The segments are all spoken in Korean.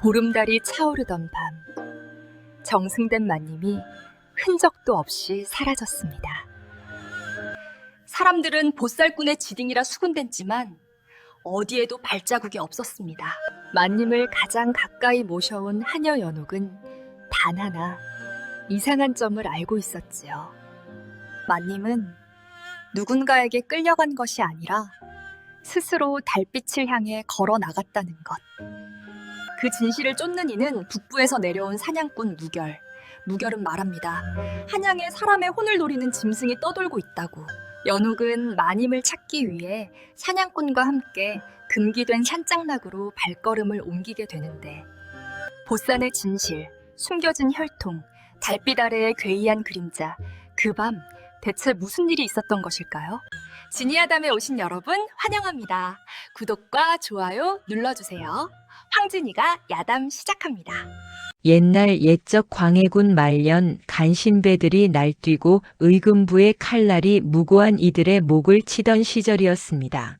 보름달이 차오르던 밤, 정승된 마님이 흔적도 없이 사라졌습니다. 사람들은 보살꾼의 지딩이라 수군댔지만 어디에도 발자국이 없었습니다. 마님을 가장 가까이 모셔온 하녀 연옥은 단 하나 이상한 점을 알고 있었지요. 마님은 누군가에게 끌려간 것이 아니라 스스로 달빛을 향해 걸어 나갔다는 것. 그 진실을 쫓는 이는 북부에서 내려온 사냥꾼 무결. 무결은 말합니다. 한양에 사람의 혼을 노리는 짐승이 떠돌고 있다고. 연옥은 마님을 찾기 위해 사냥꾼과 함께 금기된 산장락으로 발걸음을 옮기게 되는데, 보산의 진실, 숨겨진 혈통, 달빛 아래의 괴이한 그림자, 그 밤 대체 무슨 일이 있었던 것일까요? 지니아담에 오신 여러분 환영합니다. 구독과 좋아요 눌러주세요. 황진이가 야담 시작합니다. 옛날 옛적 광해군 말년 간신배들이 날뛰고 의금부의 칼날이 무고한 이들의 목을 치던 시절이었습니다.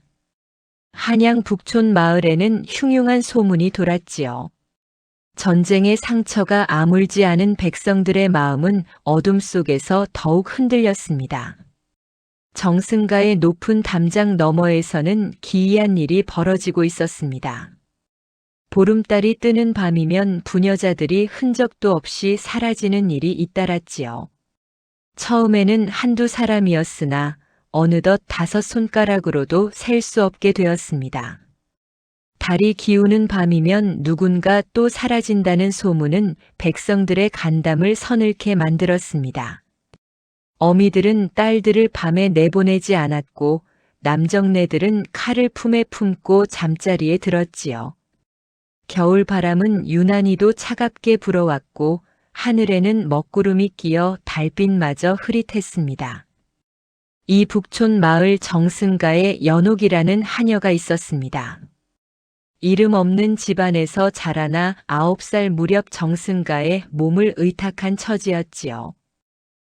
한양 북촌 마을에는 흉흉한 소문이 돌았지요. 전쟁의 상처가 아물지 않은 백성들의 마음은 어둠 속에서 더욱 흔들렸습니다. 정승가의 높은 담장 너머에서는 기이한 일이 벌어지고 있었습니다. 보름달이 뜨는 밤이면 부녀자들이 흔적도 없이 사라지는 일이 잇따랐지요. 처음에는 한두 사람이었으나 어느덧 5손가락으로도 셀 수 없게 되었습니다. 달이 기우는 밤이면 누군가 또 사라진다는 소문은 백성들의 간담을 서늘케 만들었습니다. 어미들은 딸들을 밤에 내보내지 않았고 남정네들은 칼을 품에 품고 잠자리에 들었지요. 겨울 바람은 유난히도 차갑게 불어왔고 하늘에는 먹구름이 끼어 달빛마저 흐릿했습니다. 이 북촌 마을 정승가에 연옥이라는 하녀가 있었습니다. 이름 없는 집안에서 자라나 9살 무렵 정승가의 몸을 의탁한 처지였지요.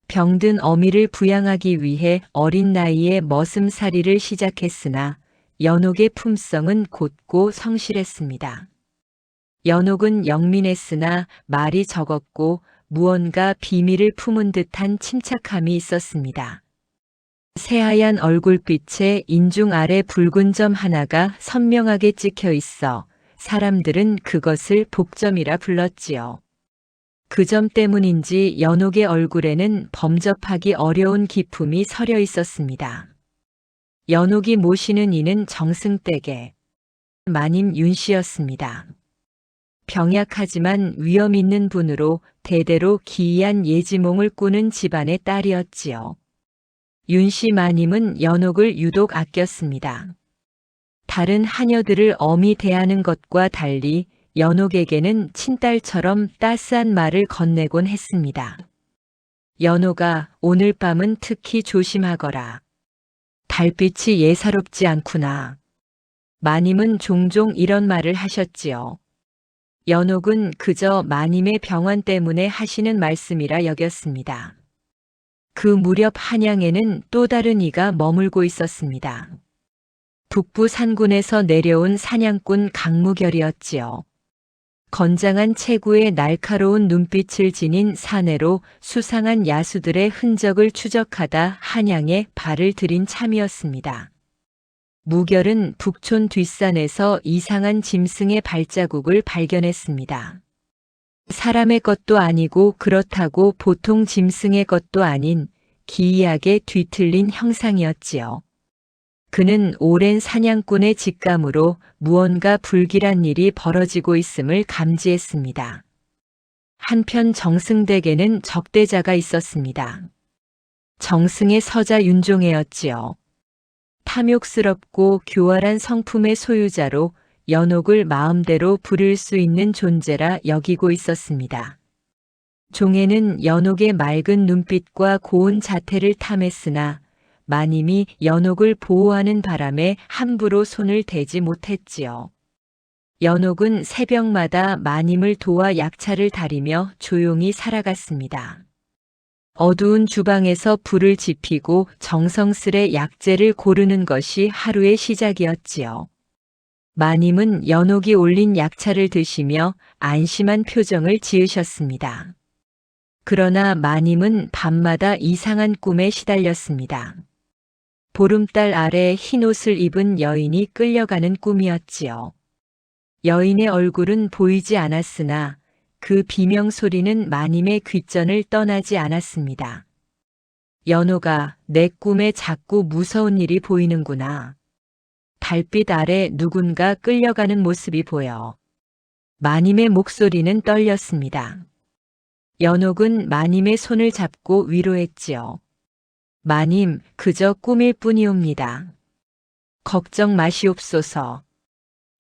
병든 어미를 부양하기 위해 어린 나이에 머슴살이를 시작했으나 연옥의 품성은 곧고 성실했습니다. 연옥은 영민했으나 말이 적었고 무언가 비밀을 품은 듯한 침착함이 있었습니다. 새하얀 얼굴빛에 인중 아래 붉은 점 하나가 선명하게 찍혀 있어 사람들은 그것을 복점이라 불렀지요. 그 점 때문인지 연옥의 얼굴에는 범접하기 어려운 기품이 서려 있었습니다. 연옥이 모시는 이는 정승댁의 마님 윤씨였습니다. 병약하지만 위엄 있는 분으로 대대로 기이한 예지몽을 꾸는 집안의 딸이었지요. 윤씨 마님은 연옥을 유독 아꼈습니다. 다른 하녀들을 엄히 대하는 것과 달리 연옥에게는 친딸처럼 따스한 말을 건네곤 했습니다. 연옥아, 오늘 밤은 특히 조심하거라. 달빛이 예사롭지 않구나. 마님은 종종 이런 말을 하셨지요. 연옥은 그저 마님의 병환 때문에 하시는 말씀이라 여겼습니다. 그 무렵 한양에는 또 다른 이가 머물고 있었습니다. 북부 산군에서 내려온 사냥꾼 강무결이었지요. 건장한 체구에 날카로운 눈빛을 지닌 사내로 수상한 야수들의 흔적을 추적하다 한양에 발을 들인 참이었습니다. 무결은 북촌 뒷산에서 이상한 짐승의 발자국을 발견했습니다. 사람의 것도 아니고 그렇다고 보통 짐승의 것도 아닌 기이하게 뒤틀린 형상이었지요. 그는 오랜 사냥꾼의 직감으로 무언가 불길한 일이 벌어지고 있음을 감지했습니다. 한편 정승댁에는 적대자가 있었습니다. 정승의 서자 윤종애였지요. 탐욕스럽고 교활한 성품의 소유자로 연옥을 마음대로 부릴 수 있는 존재라 여기고 있었습니다. 종애는 연옥의 맑은 눈빛과 고운 자태를 탐했으나 마님이 연옥을 보호하는 바람에 함부로 손을 대지 못했지요. 연옥은 새벽마다 마님을 도와 약차를 다리며 조용히 살아갔습니다. 어두운 주방에서 불을 지피고 정성스레 약재를 고르는 것이 하루의 시작이었지요. 마님은 연옥이 올린 약차를 드시며 안심한 표정을 지으셨습니다. 그러나 마님은 밤마다 이상한 꿈에 시달렸습니다. 보름달 아래 흰옷을 입은 여인이 끌려가는 꿈이었지요. 여인의 얼굴은 보이지 않았으나 그 비명 소리는 마님의 귓전을 떠나지 않았습니다. 연호가 내 꿈에 자꾸 무서운 일이 보이는구나. 달빛 아래 누군가 끌려가는 모습이 보여. 마님의 목소리는 떨렸습니다. 연옥은 마님의 손을 잡고 위로했지요. 마님, 그저 꿈일 뿐이옵니다. 걱정 마시옵소서.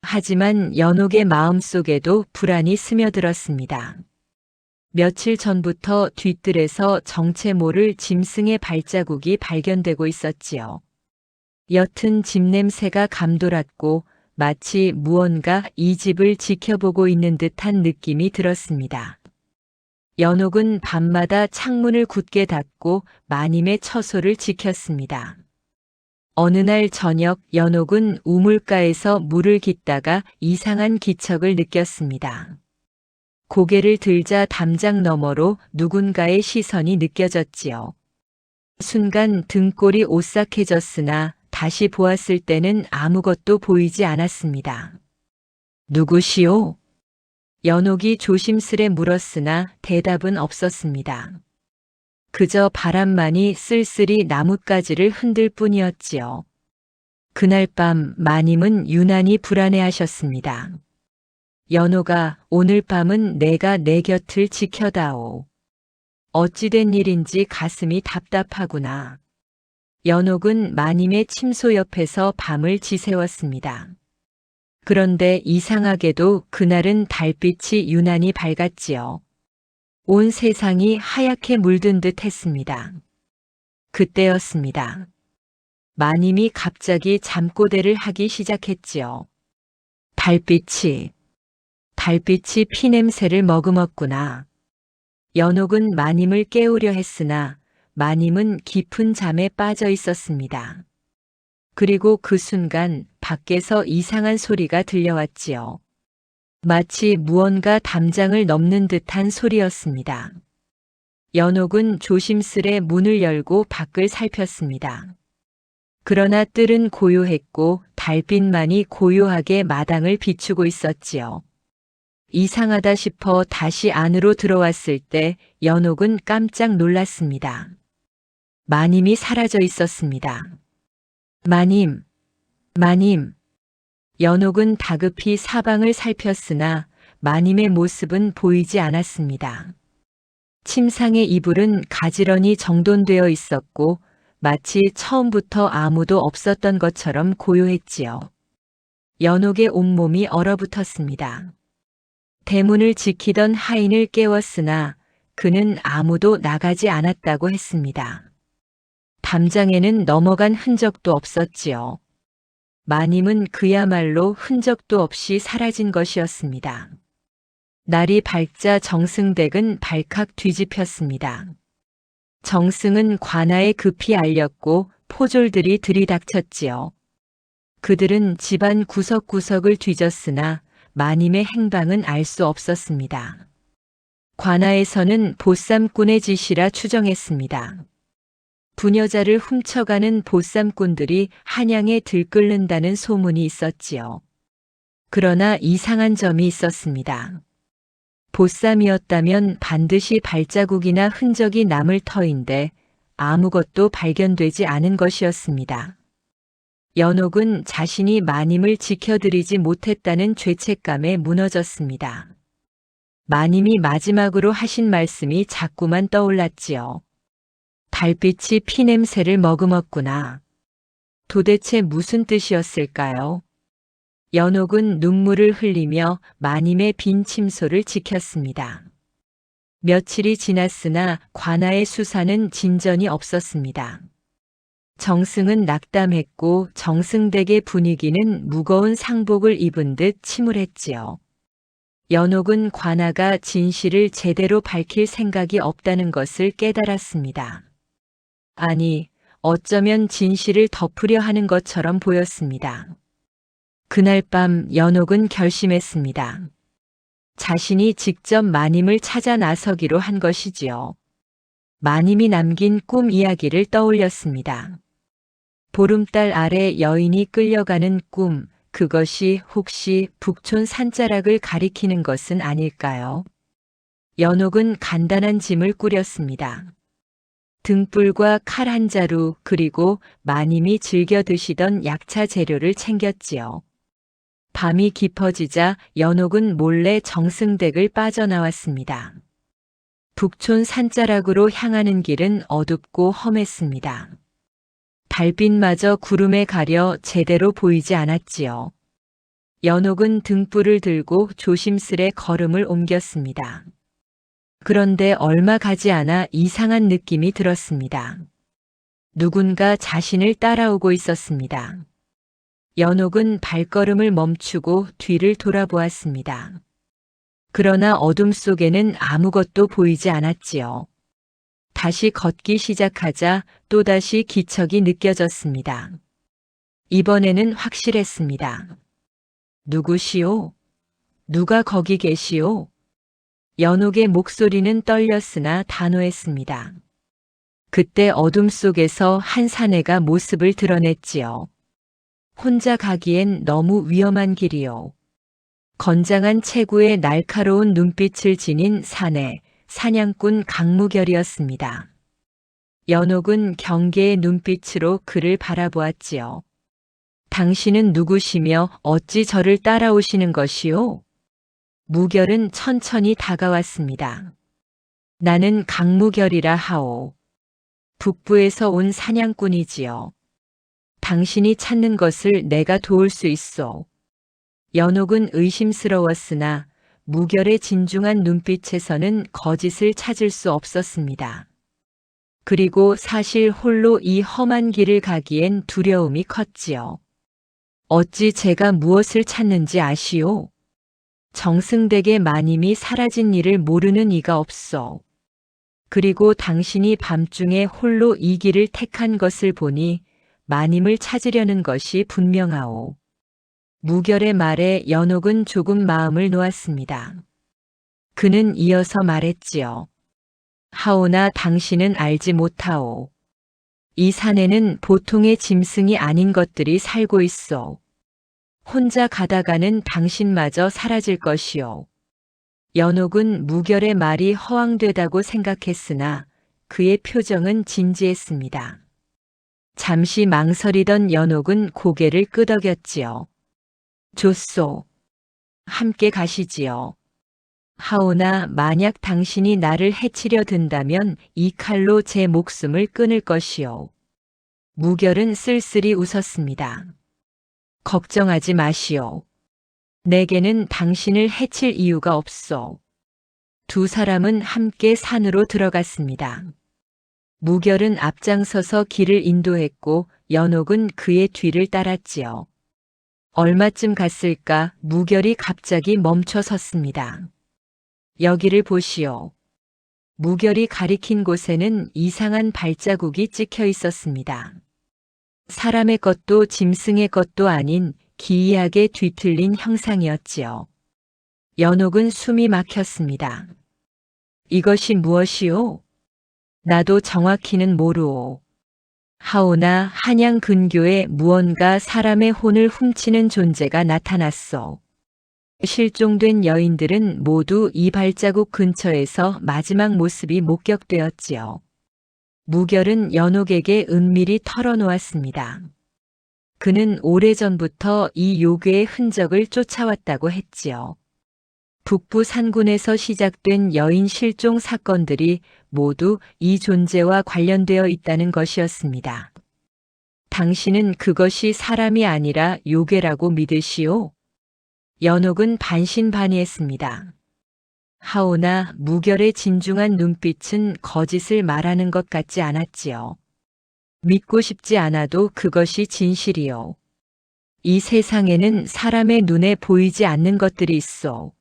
하지만 연옥의 마음속에도 불안이 스며들었습니다. 며칠 전부터 뒤뜰에서 정체 모를 짐승의 발자국이 발견되고 있었지요. 옅은 집 냄새가 감돌았고 마치 무언가 이 집을 지켜보고 있는 듯한 느낌이 들었습니다. 연옥은 밤마다 창문을 굳게 닫고 마님의 처소를 지켰습니다. 어느 날 저녁 연옥은 우물가에서 물을 깃다가 이상한 기척을 느꼈습니다. 고개를 들자 담장 너머로 누군가의 시선이 느껴졌지요. 순간 등골이 오싹해졌으나 다시 보았을 때는 아무것도 보이지 않았습니다. 누구시오? 연옥이 조심스레 물었으나 대답은 없었습니다. 그저 바람만이 쓸쓸히 나뭇가지를 흔들 뿐이었지요. 그날 밤 마님은 유난히 불안해하셨습니다. 연옥아, 오늘 밤은 내가 내 곁을 지켜다오. 어찌된 일인지 가슴이 답답하구나. 연옥은 마님의 침소 옆에서 밤을 지새웠습니다. 그런데 이상하게도 그날은 달빛이 유난히 밝았지요. 온 세상이 하얗게 물든 듯 했습니다. 그때였습니다. 마님이 갑자기 잠꼬대를 하기 시작했지요. 달빛이 피냄새를 머금었구나. 연옥은 마님을 깨우려 했으나 마님은 깊은 잠에 빠져 있었습니다. 그리고 그 순간 밖에서 이상한 소리가 들려왔지요. 마치 무언가 담장을 넘는 듯한 소리였습니다. 연옥은 조심스레 문을 열고 밖을 살폈습니다. 그러나 뜰은 고요했고 달빛만이 고요하게 마당을 비추고 있었지요. 이상하다 싶어 다시 안으로 들어왔을 때 연옥은 깜짝 놀랐습니다. 마님이 사라져 있었습니다. 마님. 연옥은 다급히 사방을 살폈으나 마님의 모습은 보이지 않았습니다. 침상의 이불은 가지런히 정돈되어 있었고 마치 처음부터 아무도 없었던 것처럼 고요했지요. 연옥의 온몸이 얼어붙었습니다. 대문을 지키던 하인을 깨웠으나 그는 아무도 나가지 않았다고 했습니다. 담장에는 넘어간 흔적도 없었지요. 마님은 그야말로 흔적도 없이 사라진 것이었습니다. 날이 밝자 정승댁은 발칵 뒤집혔습니다. 정승은 관아에 급히 알렸고 포졸들이 들이닥쳤지요. 그들은 집안 구석구석을 뒤졌으나 마님의 행방은 알 수 없었습니다. 관아에서는 보쌈꾼의 짓이라 추정했습니다. 부녀자를 훔쳐가는 보쌈꾼들이 한양에 들끓는다는 소문이 있었지요. 그러나 이상한 점이 있었습니다. 보쌈이었다면 반드시 발자국이나 흔적이 남을 터인데 아무것도 발견되지 않은 것이었습니다. 연옥은 자신이 마님을 지켜드리지 못했다는 죄책감에 무너졌습니다. 마님이 마지막으로 하신 말씀이 자꾸만 떠올랐지요. 달빛이 피냄새를 머금었구나. 도대체 무슨 뜻이었을까요? 연옥은 눈물을 흘리며 마님의 빈 침소를 지켰습니다. 며칠이 지났으나 관아의 수사는 진전이 없었습니다. 정승은 낙담했고 정승댁의 분위기는 무거운 상복을 입은 듯 침울했지요. 연옥은 관아가 진실을 제대로 밝힐 생각이 없다는 것을 깨달았습니다. 아니, 어쩌면 진실을 덮으려 하는 것처럼 보였습니다. 그날 밤 연옥은 결심했습니다. 자신이 직접 마님을 찾아 나서기로 한 것이지요. 마님이 남긴 꿈 이야기를 떠올렸습니다. 보름달 아래 여인이 끌려가는 꿈, 그것이 혹시 북촌 산자락을 가리키는 것은 아닐까요? 연옥은 간단한 짐을 꾸렸습니다. 등불과 칼 한 자루 그리고 마님이 즐겨 드시던 약차 재료를 챙겼지요. 밤이 깊어지자 연옥은 몰래 정승댁을 빠져나왔습니다. 북촌 산자락으로 향하는 길은 어둡고 험했습니다. 달빛마저 구름에 가려 제대로 보이지 않았지요. 연옥은 등불을 들고 조심스레 걸음을 옮겼습니다. 그런데 얼마 가지 않아 이상한 느낌이 들었습니다. 누군가 자신을 따라오고 있었습니다. 연옥은 발걸음을 멈추고 뒤를 돌아보았습니다. 그러나 어둠 속에는 아무것도 보이지 않았지요. 다시 걷기 시작하자 또다시 기척이 느껴졌습니다. 이번에는 확실했습니다. 누구시오? 누가 거기 계시오? 연옥의 목소리는 떨렸으나 단호했습니다. 그때 어둠 속에서 한 사내가 모습을 드러냈지요. 혼자 가기엔 너무 위험한 길이요. 건장한 체구에 날카로운 눈빛을 지닌 사내, 사냥꾼 강무결이었습니다. 연옥은 경계의 눈빛으로 그를 바라보았지요. 당신은 누구시며 어찌 저를 따라오시는 것이오? 무결은 천천히 다가왔습니다. 나는 강무결이라 하오. 북부에서 온 사냥꾼이지요. 당신이 찾는 것을 내가 도울 수 있어. 연옥은 의심스러웠으나 무결의 진중한 눈빛에서는 거짓을 찾을 수 없었습니다. 그리고 사실 홀로 이 험한 길을 가기엔 두려움이 컸지요. 어찌 제가 무엇을 찾는지 아시오? 정승댁의 마님이 사라진 일을 모르는 이가 없어. 그리고 당신이 밤중에 홀로 이 길을 택한 것을 보니 마님을 찾으려는 것이 분명하오. 무결의 말에 연옥은 조금 마음을 놓았습니다. 그는 이어서 말했지요. 하오나 당신은 알지 못하오. 이 산에는 보통의 짐승이 아닌 것들이 살고 있어. 혼자 가다가는 당신마저 사라질 것이오. 연옥은 무결의 말이 허황되다고 생각했으나 그의 표정은 진지했습니다. 잠시 망설이던 연옥은 고개를 끄덕였지요. 좋소. 함께 가시지요. 하오나 만약 당신이 나를 해치려 든다면 이 칼로 제 목숨을 끊을 것이오. 무결은 쓸쓸히 웃었습니다. 걱정하지 마시오. 내게는 당신을 해칠 이유가 없어. 두 사람은 함께 산으로 들어갔습니다. 무결은 앞장서서 길을 인도했고 연옥은 그의 뒤를 따랐지요. 얼마쯤 갔을까 무결이 갑자기 멈춰 섰습니다. 여기를 보시오. 무결이 가리킨 곳에는 이상한 발자국이 찍혀 있었습니다. 사람의 것도 짐승의 것도 아닌 기이하게 뒤틀린 형상이었지요. 연옥은 숨이 막혔습니다. 이것이 무엇이오? 나도 정확히는 모르오. 하오나 한양 근교에 무언가 사람의 혼을 훔치는 존재가 나타났어. 실종된 여인들은 모두 이 발자국 근처에서 마지막 모습이 목격되었지요. 무결은 연옥에게 은밀히 털어놓았습니다. 그는 오래전부터 이 요괴의 흔적을 쫓아왔다고 했지요. 북부 산군에서 시작된 여인 실종 사건들이 모두 이 존재와 관련되어 있다는 것이었습니다. 당신은 그것이 사람이 아니라 요괴라고 믿으시오? 연옥은 반신반의했습니다. 하오나 무결의 진중한 눈빛은 거짓을 말하는 것 같지 않았지요. 믿고 싶지 않아도 그것이 진실이요. 이 세상에는 사람의 눈에 보이지 않는 것들이 있어.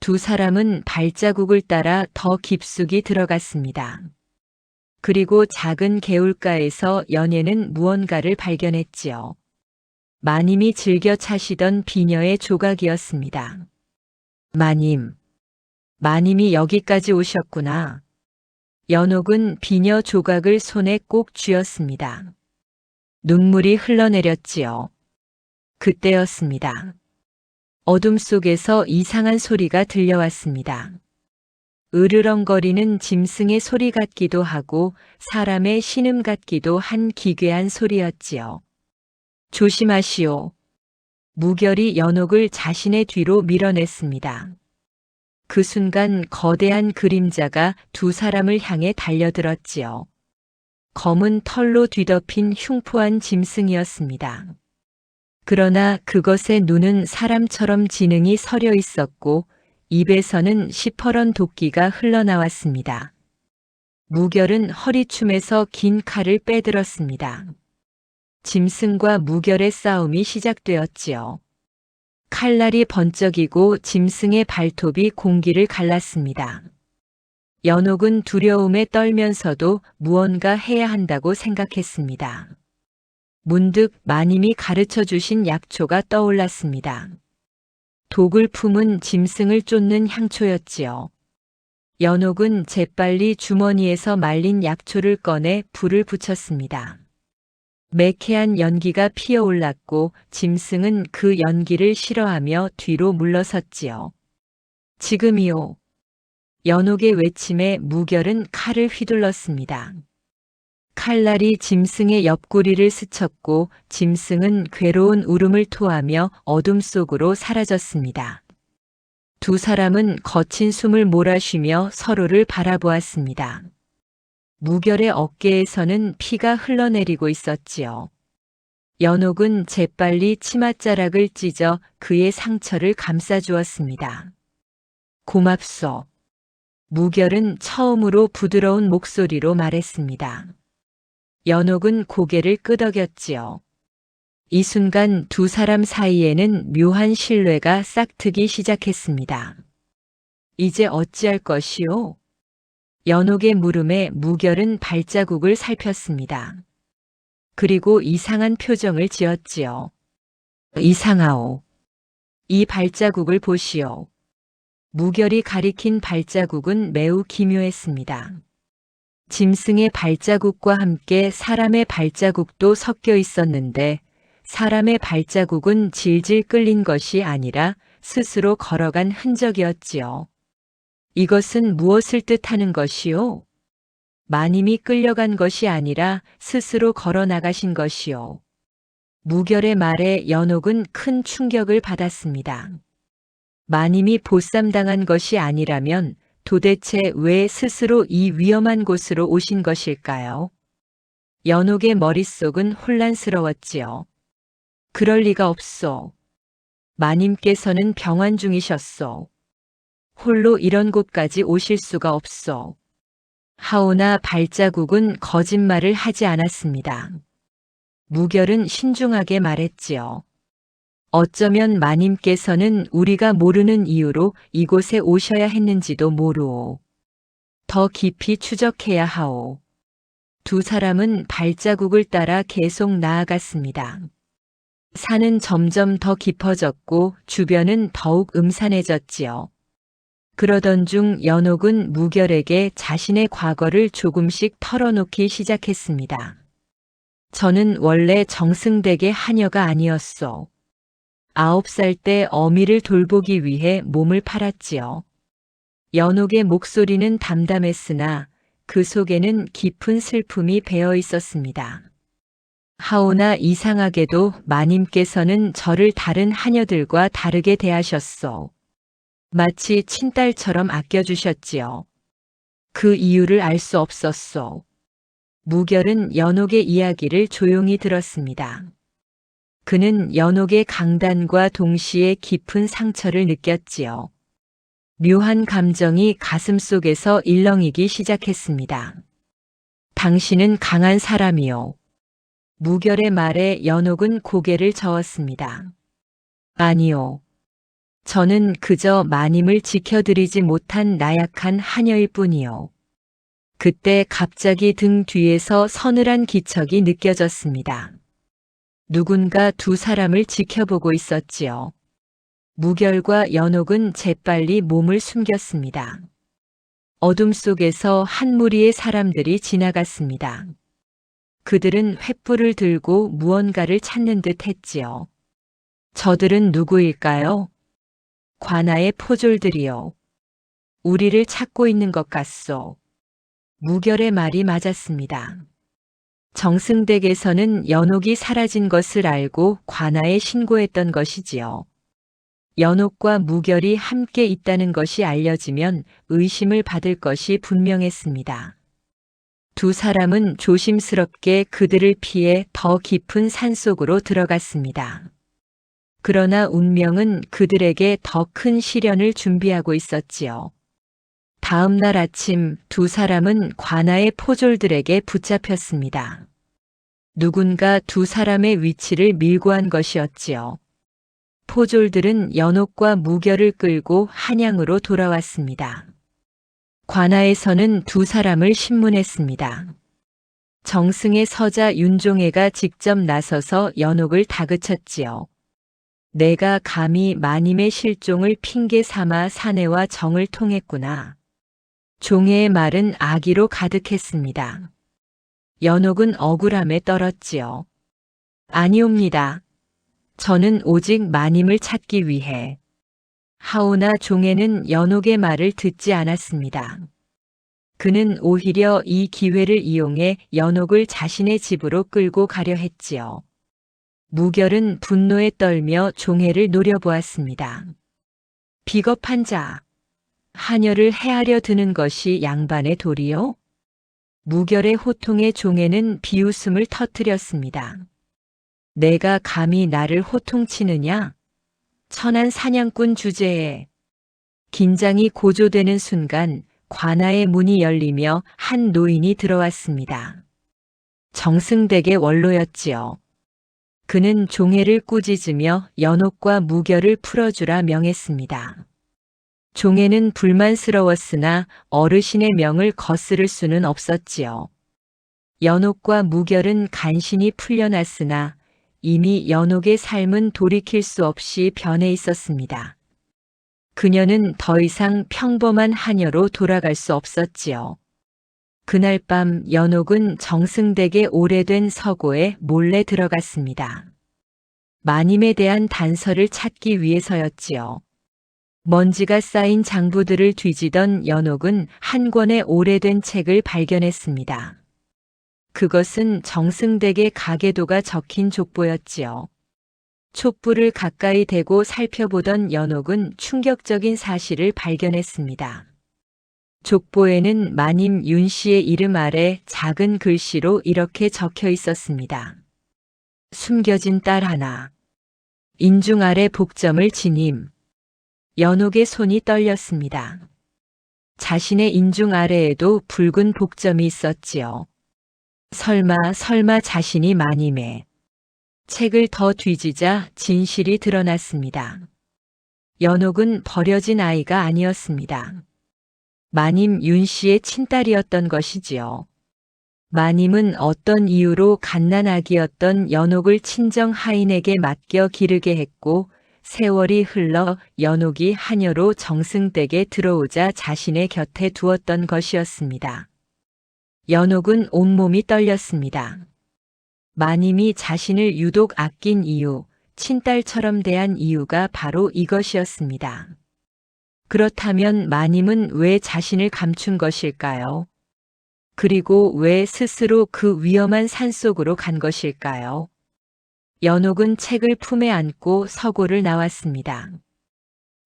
두 사람은 발자국을 따라 더 깊숙이 들어갔습니다. 그리고 작은 개울가에서 연예는 무언가를 발견했지요. 마님이 즐겨 차시던 비녀의 조각이었습니다. 마님이 여기까지 오셨구나. 연옥은 비녀 조각을 손에 꼭 쥐었습니다. 눈물이 흘러내렸지요. 그때였습니다. 어둠 속에서 이상한 소리가 들려왔습니다. 으르렁거리는 짐승의 소리 같기도 하고 사람의 신음 같기도 한 기괴한 소리였지요. 조심하시오. 무결이 연옥을 자신의 뒤로 밀어냈습니다. 그 순간 거대한 그림자가 두 사람을 향해 달려들었지요. 검은 털로 뒤덮인 흉포한 짐승이었습니다. 그러나 그것의 눈은 사람처럼 지능이 서려 있었고 입에서는 시퍼런 도끼가 흘러나왔습니다. 무결은 허리춤에서 긴 칼을 빼들었습니다. 짐승과 무결의 싸움이 시작되었지요. 칼날이 번쩍이고 짐승의 발톱이 공기를 갈랐습니다. 연옥은 두려움에 떨면서도 무언가 해야 한다고 생각했습니다. 문득 마님이 가르쳐 주신 약초가 떠올랐습니다. 독을 품은 짐승을 쫓는 향초였지요. 연옥은 재빨리 주머니에서 말린 약초를 꺼내 불을 붙였습니다. 매캐한 연기가 피어올랐고 짐승은 그 연기를 싫어하며 뒤로 물러섰지요. 지금이요. 연옥의 외침에 무결은 칼을 휘둘렀습니다. 칼날이 짐승의 옆구리를 스쳤고 짐승은 괴로운 울음을 토하며 어둠 속으로 사라졌습니다. 두 사람은 거친 숨을 몰아쉬며 서로를 바라보았습니다. 무결의 어깨에서는 피가 흘러내리고 있었지요. 연옥은 재빨리 치맛자락을 찢어 그의 상처를 감싸주었습니다. 고맙소. 무결은 처음으로 부드러운 목소리로 말했습니다. 연옥은 고개를 끄덕였지요. 이 순간 두 사람 사이에는 묘한 신뢰가 싹트기 시작했습니다. 이제 어찌할 것이오? 연옥의 물음에 무결은 발자국을 살폈습니다. 그리고 이상한 표정을 지었지요. 이상하오. 이 발자국을 보시오. 무결이 가리킨 발자국은 매우 기묘했습니다. 짐승의 발자국과 함께 사람의 발자국도 섞여 있었는데 사람의 발자국은 질질 끌린 것이 아니라 스스로 걸어간 흔적이었지요. 이것은 무엇을 뜻하는 것이요? 마님이 끌려간 것이 아니라 스스로 걸어 나가신 것이요. 무결의 말에 연옥은 큰 충격을 받았습니다. 마님이 보쌈당한 것이 아니라면 도대체 왜 스스로 이 위험한 곳으로 오신 것일까요? 연옥의 머릿속은 혼란스러웠지요. 그럴 리가 없소. 마님께서는 병환 중이셨소. 홀로 이런 곳까지 오실 수가 없소. 하오나 발자국은 거짓말을 하지 않았습니다. 무결은 신중하게 말했지요. 어쩌면 마님께서는 우리가 모르는 이유로 이곳에 오셔야 했는지도 모르오. 더 깊이 추적해야 하오. 두 사람은 발자국을 따라 계속 나아갔습니다. 산은 점점 더 깊어졌고 주변은 더욱 음산해졌지요. 그러던 중 연옥은 무결에게 자신의 과거를 조금씩 털어놓기 시작했습니다. 저는 원래 정승댁의 하녀가 아니었소. 9살 때 어미를 돌보기 위해 몸을 팔았지요. 연옥의 목소리는 담담했으나 그 속에는 깊은 슬픔이 배어 있었습니다. 하오나 이상하게도 마님께서는 저를 다른 하녀들과 다르게 대하셨소. 마치 친딸처럼 아껴주셨지요. 그 이유를 알 수 없었소. 무결은 연옥의 이야기를 조용히 들었습니다. 그는 연옥의 강단과 동시에 깊은 상처를 느꼈지요. 묘한 감정이 가슴속에서 일렁이기 시작했습니다. 당신은 강한 사람이요. 무결의 말에 연옥은 고개를 저었습니다. 아니요. 저는 그저 마님을 지켜드리지 못한 나약한 하녀일 뿐이요. 그때 갑자기 등 뒤에서 서늘한 기척이 느껴졌습니다. 누군가 두 사람을 지켜보고 있었지요. 무결과 연옥은 재빨리 몸을 숨겼습니다. 어둠 속에서 한 무리의 사람들이 지나갔습니다. 그들은 횃불을 들고 무언가를 찾는 듯 했지요. 저들은 누구일까요? 관아의 포졸들이요. 우리를 찾고 있는 것 같소. 무결의 말이 맞았습니다. 정승댁에서는 연옥이 사라진 것을 알고 관아에 신고했던 것이지요. 연옥과 무결이 함께 있다는 것이 알려지면 의심을 받을 것이 분명했습니다. 두 사람은 조심스럽게 그들을 피해 더 깊은 산속으로 들어갔습니다. 그러나 운명은 그들에게 더 큰 시련을 준비하고 있었지요. 다음 날 아침 두 사람은 관아의 포졸들에게 붙잡혔습니다. 누군가 두 사람의 위치를 밀고한 것이었지요. 포졸들은 연옥과 무결을 끌고 한양으로 돌아왔습니다. 관아에서는 두 사람을 신문했습니다. 정승의 서자 윤종애가 직접 나서서 연옥을 다그쳤지요. 내가 감히 마님의 실종을 핑계 삼아 사내와 정을 통했구나. 종애의 말은 악의로 가득했습니다. 연옥은 억울함에 떨었지요. 아니옵니다. 저는 오직 마님을 찾기 위해. 하오나 종애는 연옥의 말을 듣지 않았습니다. 그는 오히려 이 기회를 이용해 연옥을 자신의 집으로 끌고 가려 했지요. 무결은 분노에 떨며 종애를 노려보았습니다. 비겁한 자, 하녀를 해하려 드는 것이 양반의 도리요? 무결의 호통에 종애는 비웃음을 터뜨렸습니다. 내가 감히 나를 호통치느냐? 천한 사냥꾼 주제에. 긴장이 고조되는 순간 관아의 문이 열리며 한 노인이 들어왔습니다. 정승댁의 원로였지요. 그는 종애를 꾸짖으며 연옥과 무결을 풀어주라 명했습니다. 종애는 불만스러웠으나 어르신의 명을 거스를 수는 없었지요. 연옥과 무결은 간신히 풀려났으나 이미 연옥의 삶은 돌이킬 수 없이 변해 있었습니다. 그녀는 더 이상 평범한 하녀로 돌아갈 수 없었지요. 그날 밤 연옥은 정승댁의 오래된 서고에 몰래 들어갔습니다. 마님에 대한 단서를 찾기 위해서였지요. 먼지가 쌓인 장부들을 뒤지던 연옥은 한 권의 오래된 책을 발견했습니다. 그것은 정승댁의 가계도가 적힌 족보였지요. 촛불을 가까이 대고 살펴보던 연옥은 충격적인 사실을 발견했습니다. 족보에는 마님 윤 씨의 이름 아래 작은 글씨로 이렇게 적혀 있었습니다. 숨겨진 딸 하나. 인중 아래 복점을 지님. 연옥의 손이 떨렸습니다. 자신의 인중 아래에도 붉은 복점이 있었지요. 설마 자신이 마님의. 책을 더 뒤지자 진실이 드러났습니다. 연옥은 버려진 아이가 아니었습니다. 마님 윤 씨의 친딸이었던 것이지요. 마님은 어떤 이유로 갓난아기였던 연옥을 친정 하인에게 맡겨 기르게 했고 세월이 흘러 연옥이 하녀로 정승댁에 들어오자 자신의 곁에 두었던 것이었습니다. 연옥은 온몸이 떨렸습니다. 마님이 자신을 유독 아낀 이유, 친딸처럼 대한 이유가 바로 이것이었습니다. 그렇다면 마님은 왜 자신을 감춘 것일까요? 그리고 왜 스스로 그 위험한 산속으로 간 것일까요? 연옥은 책을 품에 안고 서고를 나왔습니다.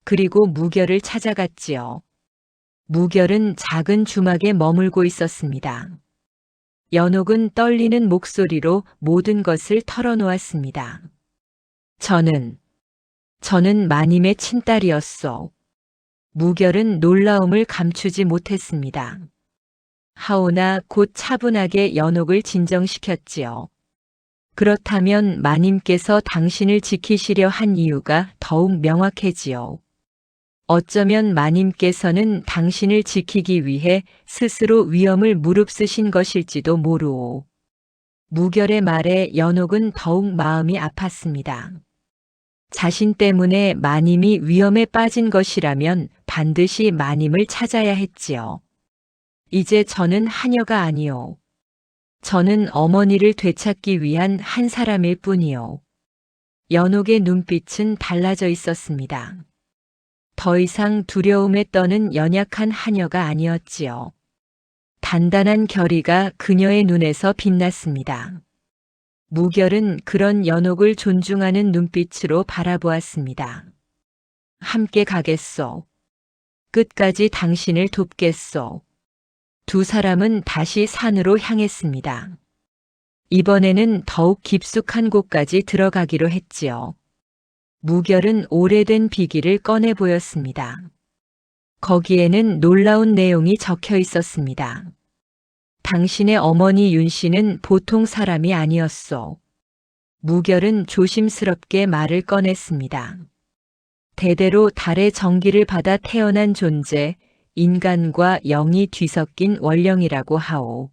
그리고 무결을 찾아갔지요. 무결은 작은 주막에 머물고 있었습니다. 연옥은 떨리는 목소리로 모든 것을 털어놓았습니다. 저는 마님의 친딸이었소. 무결은 놀라움을 감추지 못했습니다. 하오나 곧 차분하게 연옥을 진정시켰지요. 그렇다면 마님께서 당신을 지키시려 한 이유가 더욱 명확해지요. 어쩌면 마님께서는 당신을 지키기 위해 스스로 위험을 무릅쓰신 것일지도 모르오. 무결의 말에 연옥은 더욱 마음이 아팠습니다. 자신 때문에 마님이 위험에 빠진 것이라면 반드시 마님을 찾아야 했지요. 이제 저는 하녀가 아니요. 저는 어머니를 되찾기 위한 한 사람일 뿐이요. 연옥의 눈빛은 달라져 있었습니다. 더 이상 두려움에 떠는 연약한 하녀가 아니었지요. 단단한 결의가 그녀의 눈에서 빛났습니다. 무결은 그런 연옥을 존중하는 눈빛으로 바라보았습니다. 함께 가겠소. 끝까지 당신을 돕겠소. 두 사람은 다시 산으로 향했습니다. 이번에는 더욱 깊숙한 곳까지 들어가기로 했지요. 무결은 오래된 비기를 꺼내 보였습니다. 거기에는 놀라운 내용이 적혀 있었습니다. 당신의 어머니 윤 씨는 보통 사람이 아니었소. 무결은 조심스럽게 말을 꺼냈습니다. 대대로 달의 정기를 받아 태어난 존재, 인간과 영이 뒤섞인 원령이라고 하오.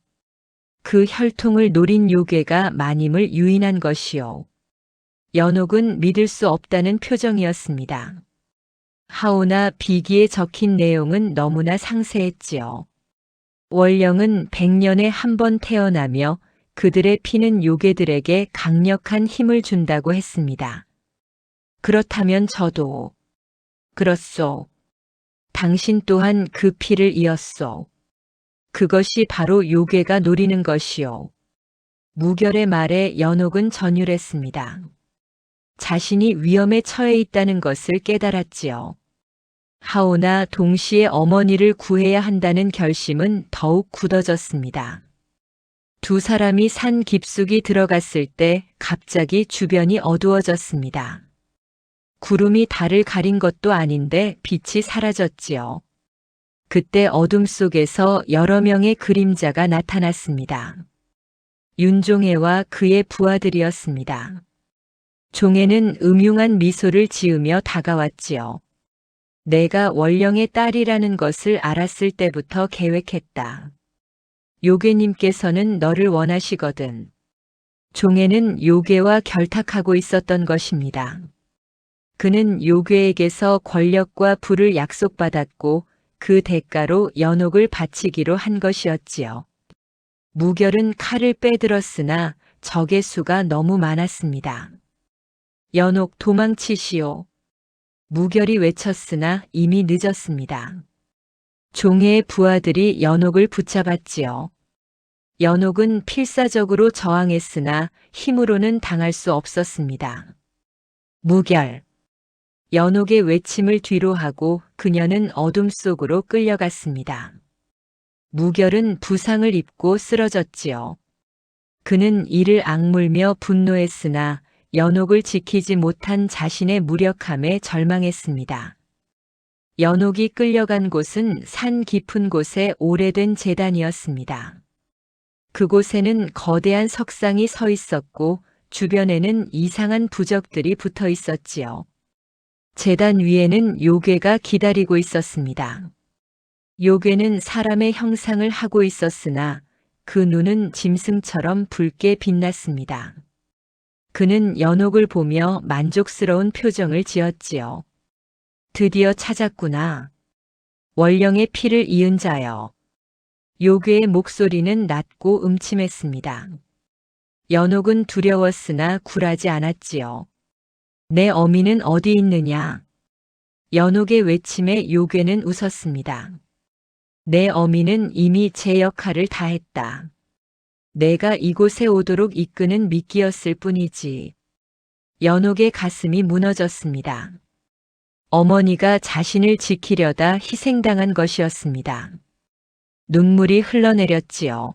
그 혈통을 노린 요괴가 마님을 유인한 것이오. 연옥은 믿을 수 없다는 표정이었습니다. 하오나 비기에 적힌 내용은 너무나 상세했지요. 원령은 100년에 한 번 태어나며 그들의 피는 요괴들에게 강력한 힘을 준다고 했습니다. 그렇다면 저도. 그렇소. 당신 또한 그 피를 이었소. 그것이 바로 요괴가 노리는 것이오. 무결의 말에 연옥은 전율했습니다. 자신이 위험에 처해 있다는 것을 깨달았지요. 하오나 동시에 어머니를 구해야 한다는 결심은 더욱 굳어졌습니다. 두 사람이 산 깊숙이 들어갔을 때 갑자기 주변이 어두워졌습니다. 구름이 달을 가린 것도 아닌데 빛이 사라졌지요. 그때 어둠 속에서 여러 명의 그림자가 나타났습니다. 윤종애와 그의 부하들이었습니다. 종애는 음흉한 미소를 지으며 다가왔지요. 내가 원령의 딸이라는 것을 알았을 때부터 계획했다. 요괴님께서는 너를 원하시거든. 종애는 요괴와 결탁하고 있었던 것입니다. 그는 요괴에게서 권력과 부를 약속받았고 그 대가로 연옥을 바치기로 한 것이었지요. 무결은 칼을 빼들었으나 적의 수가 너무 많았습니다. 연옥 도망치시오. 무결이 외쳤으나 이미 늦었습니다. 종애의 부하들이 연옥을 붙잡았지요. 연옥은 필사적으로 저항했으나 힘으로는 당할 수 없었습니다. 무결. 연옥의 외침을 뒤로하고 그녀는 어둠 속으로 끌려갔습니다. 무결은 부상을 입고 쓰러졌지요. 그는 이를 악물며 분노했으나 연옥을 지키지 못한 자신의 무력함에 절망했습니다. 연옥이 끌려간 곳은 산 깊은 곳의 오래된 제단이었습니다. 그곳에는 거대한 석상이 서 있었고 주변에는 이상한 부적들이 붙어 있었지요. 제단 위에는 요괴가 기다리고 있었습니다. 요괴는 사람의 형상을 하고 있었으나 그 눈은 짐승처럼 붉게 빛났습니다. 그는 연옥을 보며 만족스러운 표정을 지었지요. 드디어 찾았구나. 원령의 피를 이은 자여. 요괴의 목소리는 낮고 음침했습니다. 연옥은 두려웠으나 굴하지 않았지요. 내 어미는 어디 있느냐? 연옥의 외침에 요괴는 웃었습니다. 내 어미는 이미 제 역할을 다했다. 내가 이곳에 오도록 이끄는 미끼였을 뿐이지. 연옥의 가슴이 무너졌습니다. 어머니가 자신을 지키려다 희생당한 것이었습니다. 눈물이 흘러내렸지요.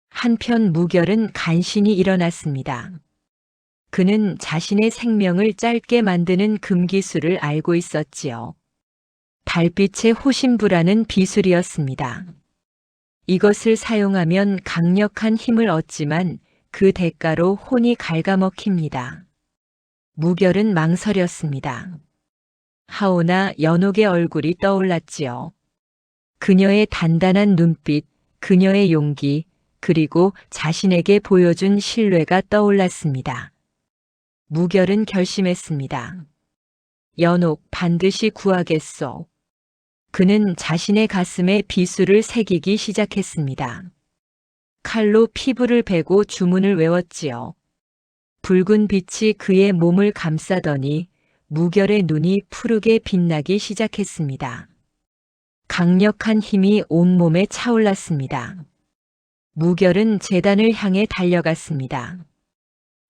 한편 무결은 간신히 일어났습니다. 그는 자신의 생명을 짧게 만드는 금기술을 알고 있었지요. 달빛의 호신부라는 비술이었습니다. 이것을 사용하면 강력한 힘을 얻지만 그 대가로 혼이 갉아먹힙니다. 무결은 망설였습니다. 하오나 연옥의 얼굴이 떠올랐지요. 그녀의 단단한 눈빛, 그녀의 용기, 그리고 자신에게 보여준 신뢰가 떠올랐습니다. 무결은 결심했습니다. 연옥 반드시 구하겠소. 그는 자신의 가슴에 비수를 새기기 시작했습니다. 칼로 피부를 베고 주문을 외웠지요. 붉은 빛이 그의 몸을 감싸더니 무결의 눈이 푸르게 빛나기 시작했습니다. 강력한 힘이 온몸에 차올랐습니다. 무결은 제단을 향해 달려갔습니다.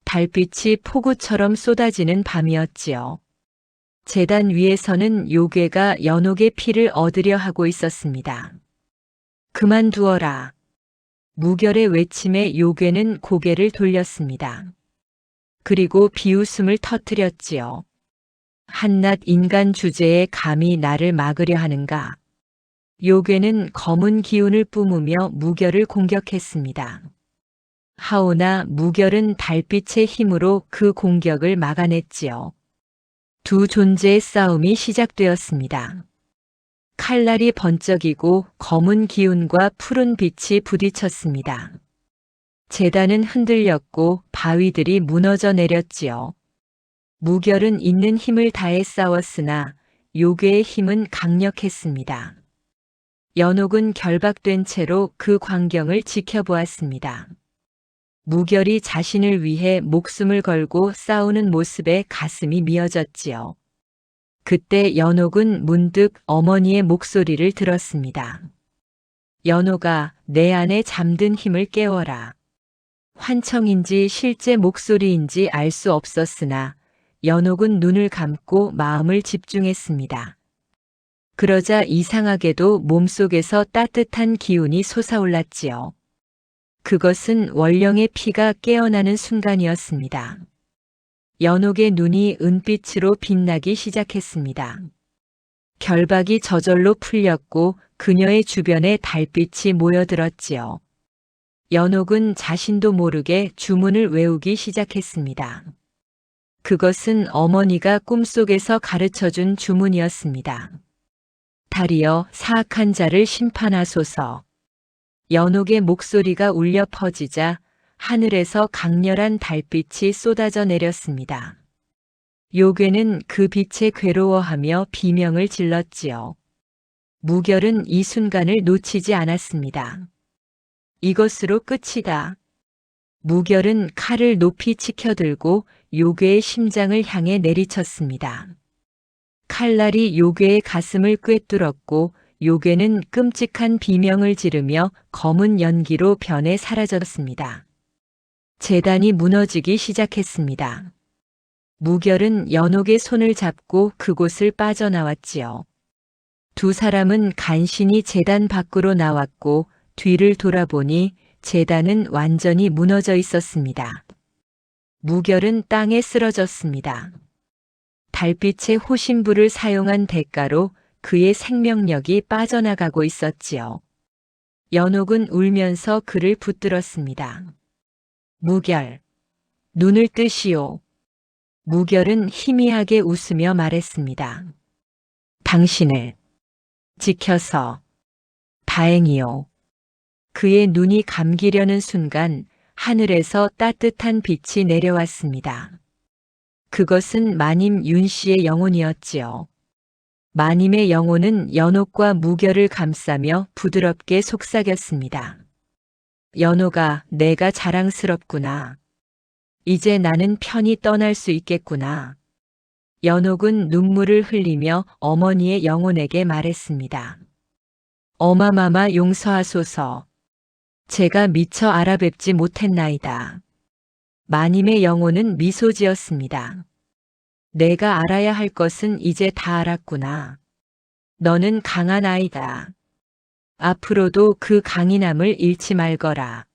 달빛이 폭우처럼 쏟아지는 밤이었지요. 제단 위에서는 요괴가 연옥의 피를 얻으려 하고 있었습니다. 그만두어라. 무결의 외침에 요괴는 고개를 돌렸습니다. 그리고 비웃음을 터뜨렸지요. 한낱 인간 주제에 감히 나를 막으려 하는가. 요괴는 검은 기운을 뿜으며 무결을 공격했습니다. 하오나 무결은 달빛의 힘으로 그 공격을 막아냈지요. 두 존재의 싸움이 시작되었습니다. 칼날이 번쩍이고 검은 기운과 푸른 빛이 부딪혔습니다. 제단은 흔들렸고 바위들이 무너져 내렸지요. 무결은 있는 힘을 다해 싸웠으나 요괴의 힘은 강력했습니다. 연옥은 결박된 채로 그 광경을 지켜보았습니다. 무결이 자신을 위해 목숨을 걸고 싸우는 모습에 가슴이 미어졌지요. 그때 연옥은 문득 어머니의 목소리를 들었습니다. 연옥아, 내 안에 잠든 힘을 깨워라. 환청인지 실제 목소리인지 알 수 없었으나 연옥은 눈을 감고 마음을 집중했습니다. 그러자 이상하게도 몸속에서 따뜻한 기운이 솟아올랐지요. 그것은 원령의 피가 깨어나는 순간이었습니다. 연옥의 눈이 은빛으로 빛나기 시작했습니다. 결박이 저절로 풀렸고 그녀의 주변에 달빛이 모여들었지요. 연옥은 자신도 모르게 주문을 외우기 시작했습니다. 그것은 어머니가 꿈속에서 가르쳐준 주문이었습니다. 달이여 사악한 자를 심판하소서. 연옥의 목소리가 울려 퍼지자 하늘에서 강렬한 달빛이 쏟아져 내렸습니다. 요괴는 그 빛에 괴로워하며 비명을 질렀지요. 무결은 이 순간을 놓치지 않았습니다. 이것으로 끝이다. 무결은 칼을 높이 치켜들고 요괴의 심장을 향해 내리쳤습니다. 칼날이 요괴의 가슴을 꿰뚫었고 요괴는 끔찍한 비명을 지르며 검은 연기로 변해 사라졌습니다. 제단이 무너지기 시작했습니다. 무결은 연옥의 손을 잡고 그곳을 빠져나왔지요. 두 사람은 간신히 제단 밖으로 나왔고 뒤를 돌아보니 제단은 완전히 무너져 있었습니다. 무결은 땅에 쓰러졌습니다. 달빛의 호신부를 사용한 대가로 그의 생명력이 빠져나가고 있었지요. 연옥은 울면서 그를 붙들었습니다. 무결, 눈을 뜨시오. 무결은 희미하게 웃으며 말했습니다. 당신을 지켜서 다행이요. 그의 눈이 감기려는 순간 하늘에서 따뜻한 빛이 내려왔습니다. 그것은 마님 윤 씨의 영혼이었지요. 마님의 영혼은 연옥과 무결을 감싸며 부드럽게 속삭였습니다. 연옥아, 내가 자랑스럽구나. 이제 나는 편히 떠날 수 있겠구나. 연옥은 눈물을 흘리며 어머니의 영혼에게 말했습니다. 어마마마 용서하소서. 제가 미처 알아뵙지 못했나이다. 마님의 영혼은 미소 지었습니다. 내가 알아야 할 것은 이제 다 알았구나. 너는 강한 아이다. 앞으로도 그 강인함을 잃지 말거라.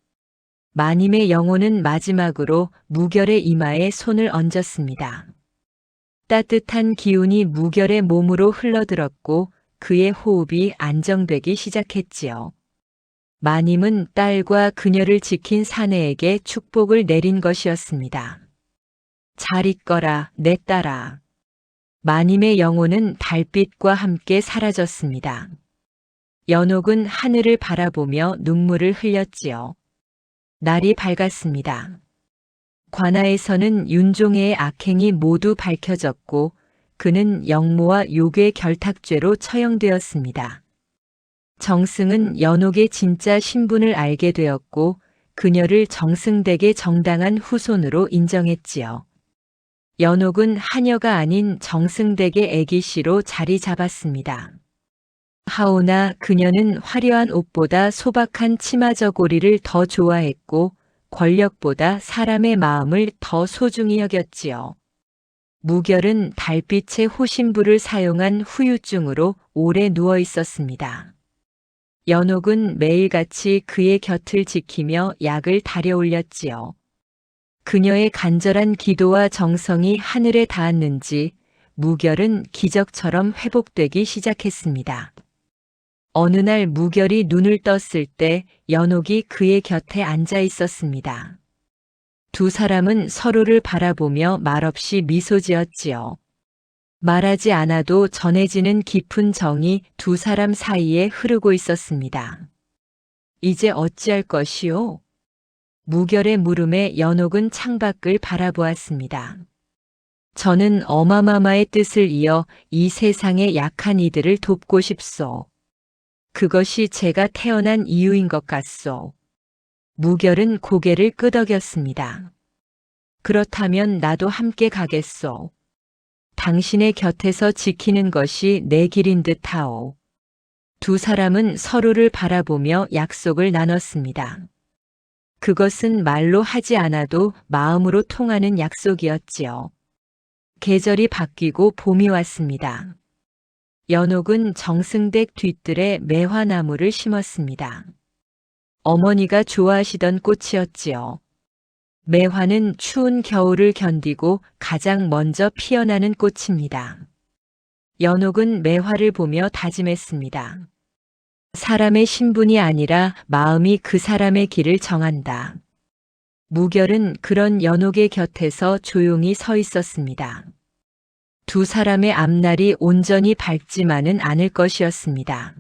마님의 영혼은 마지막으로 무결의 이마에 손을 얹었습니다. 따뜻한 기운이 무결의 몸으로 흘러들었고 그의 호흡이 안정되기 시작했지요. 마님은 딸과 그녀를 지킨 사내에게 축복을 내린 것이었습니다. 잘 있거라, 내 딸아. 마님의 영혼은 달빛과 함께 사라졌습니다. 연옥은 하늘을 바라보며 눈물을 흘렸지요. 날이 밝았습니다. 관아에서는 윤종애의 악행이 모두 밝혀졌고 그는 영모와 요괴 결탁죄로 처형되었습니다. 정승은 연옥의 진짜 신분을 알게 되었고 그녀를 정승댁의 정당한 후손으로 인정했지요. 연옥은 하녀가 아닌 정승댁의 애기씨로 자리 잡았습니다. 하오나 그녀는 화려한 옷보다 소박한 치마 저고리를 더 좋아했고 권력보다 사람의 마음을 더 소중히 여겼지요. 무결은 달빛의 호신부를 사용한 후유증으로 오래 누워 있었습니다. 연옥은 매일같이 그의 곁을 지키며 약을 달여올렸지요. 그녀의 간절한 기도와 정성이 하늘에 닿았는지 무결은 기적처럼 회복되기 시작했습니다. 어느 날 무결이 눈을 떴을 때 연옥이 그의 곁에 앉아 있었습니다. 두 사람은 서로를 바라보며 말없이 미소 지었지요. 말하지 않아도 전해지는 깊은 정이 두 사람 사이에 흐르고 있었습니다. 이제 어찌할 것이오? 무결의 물음에 연옥은 창밖을 바라보았습니다. 저는 어마마마의 뜻을 이어 이 세상의 약한 이들을 돕고 싶소. 그것이 제가 태어난 이유인 것 같소. 무결은 고개를 끄덕였습니다. 그렇다면 나도 함께 가겠소. 당신의 곁에서 지키는 것이 내 길인 듯하오. 두 사람은 서로를 바라보며 약속을 나눴습니다. 그것은 말로 하지 않아도 마음으로 통하는 약속이었지요. 계절이 바뀌고 봄이 왔습니다. 연옥은 정승댁 뒤뜰에 매화나무를 심었습니다. 어머니가 좋아하시던 꽃이었지요. 매화는 추운 겨울을 견디고 가장 먼저 피어나는 꽃입니다. 연옥은 매화를 보며 다짐했습니다. 사람의 신분이 아니라 마음이 그 사람의 길을 정한다. 무결은 그런 연옥의 곁에서 조용히 서 있었습니다. 두 사람의 앞날이 온전히 밝지만은 않을 것이었습니다.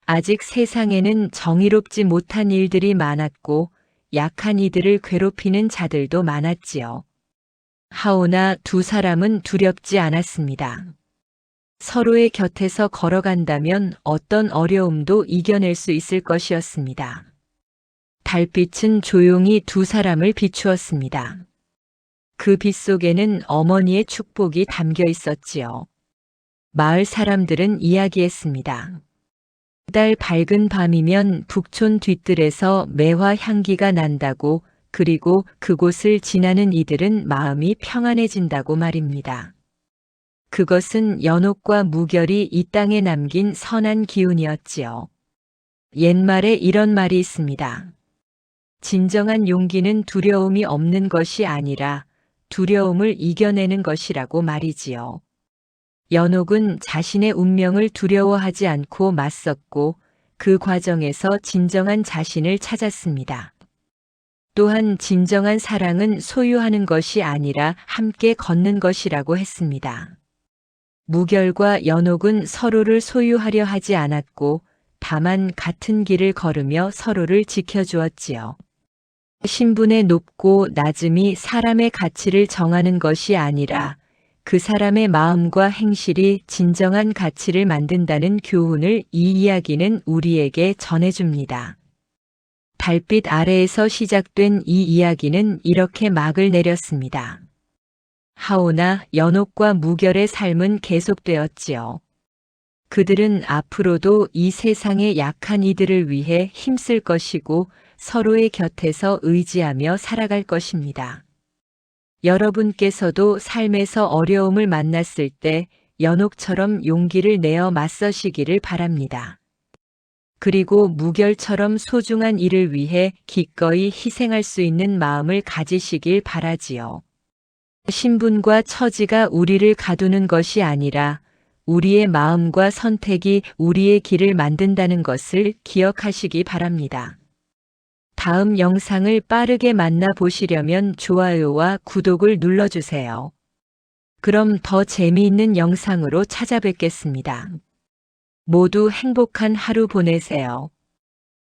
아직 세상에는 정의롭지 못한 일들이 많았고 약한 이들을 괴롭히는 자들도 많았지요. 하오나 두 사람은 두렵지 않았습니다. 서로의 곁에서 걸어간다면 어떤 어려움도 이겨낼 수 있을 것이었습니다. 달빛은 조용히 두 사람을 비추었습니다. 그 빛 속에는 어머니의 축복이 담겨 있었지요. 마을 사람들은 이야기했습니다. 달 밝은 밤이면 북촌 뒤뜰에서 매화 향기가 난다고, 그리고 그곳을 지나는 이들은 마음이 평안해진다고 말입니다. 그것은 연옥과 무결이 이 땅에 남긴 선한 기운이었지요. 옛말에 이런 말이 있습니다. 진정한 용기는 두려움이 없는 것이 아니라 두려움을 이겨내는 것이라고 말이지요. 연옥은 자신의 운명을 두려워하지 않고 맞섰고 그 과정에서 진정한 자신을 찾았습니다. 또한 진정한 사랑은 소유하는 것이 아니라 함께 걷는 것이라고 했습니다. 무결과 연옥은 서로를 소유하려 하지 않았고 다만 같은 길을 걸으며 서로를 지켜주었지요. 신분의 높고 낮음이 사람의 가치를 정하는 것이 아니라 그 사람의 마음과 행실이 진정한 가치를 만든다는 교훈을 이 이야기는 우리에게 전해줍니다. 달빛 아래에서 시작된 이 이야기는 이렇게 막을 내렸습니다. 하오나 연옥과 무결의 삶은 계속되었지요. 그들은 앞으로도 이 세상의 약한 이들을 위해 힘쓸 것이고 서로의 곁에서 의지하며 살아갈 것입니다. 여러분께서도 삶에서 어려움을 만났을 때 연옥처럼 용기를 내어 맞서시기를 바랍니다. 그리고 무결처럼 소중한 일을 위해 기꺼이 희생할 수 있는 마음을 가지시길 바라지요. 신분과 처지가 우리를 가두는 것이 아니라 우리의 마음과 선택이 우리의 길을 만든다는 것을 기억하시기 바랍니다. 다음 영상을 빠르게 만나보시려면 좋아요와 구독을 눌러주세요. 그럼 더 재미있는 영상으로 찾아뵙겠습니다. 모두 행복한 하루 보내세요.